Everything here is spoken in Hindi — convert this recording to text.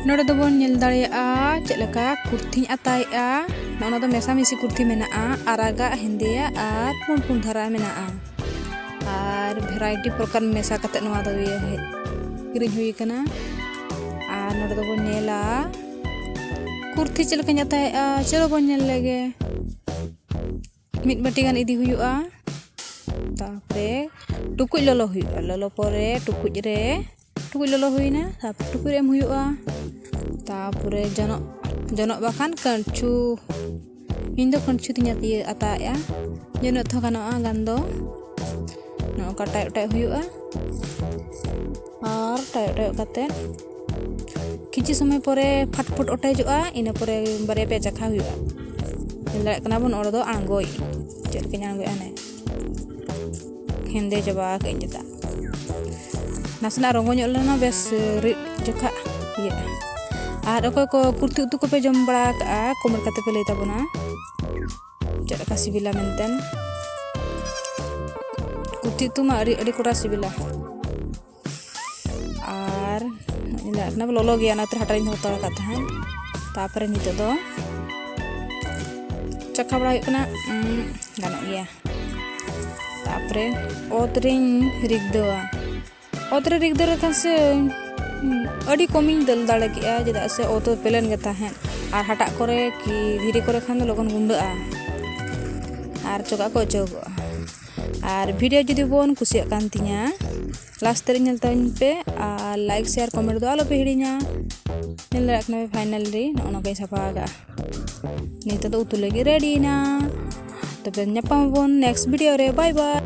नोडे दो बोन नेल दाड़ेया चेलका कुर्थी आताया नोना दो मेसा मिसी कुर्थी मेना आरागा हेंदेया आर पुन पुन धारा मेना आर भेराइटी प्रकार मेसा कते नोआ दो किरिंग हुई कना आर नोडे दो बोन नेला कुर्थी चेलका आताया चलो बोन नेल लेगे मिट बाटी गान इदी हुयुआ तापरे टुकुज ललो हुयुआ ललो परे टुकुज लolo हुईना तापर टुकुज एम हुयुआ तापरे जनok bakan kancu indo kancu tinya tiye ata ya jenok tho ganoa gando no katai utai huyuga ar tai kate kichi समय pore fatfut otai joa ina pore bare pe jakha huyuga jelek kana bon oro do anggoi chet kenya anggoi ane hende coba ke jeta nasna rongo nyok lena bes rit joka iya आर अकोय को कुर्ती उतु को पे जम बड़ा का कमेंट करते पे लेता बना चेक का सिबिला मेंटेन कुर्ती तु मा अड़ी कोरा सिबिला आर इला ना लोलो गया ना तर हटाई होता का था तापरे नितो दो चक्का बड़ा कना गानो गया तापरे ओतरिंग रिगदो रखन से अड़ी कमिंग दल दाड़े के चेदा से ओतो पेलेन गता है आर हटा करे कि धीरे करे खान लगन गुंडा आर चोका को चोगो आर वीडियो जुदी बोन कुसिया कान तिया लास्ट तरी नेल ताइन पे आर लाइक शेयर कमेंट दो आलो पे हिड़िया नेल रखना फाइनल रे नोना के सफागा नीतो दो उतु लगी रेडी ना तो पे न्यापाम बोन नेक्स्ट वीडियो रे बाय बाय।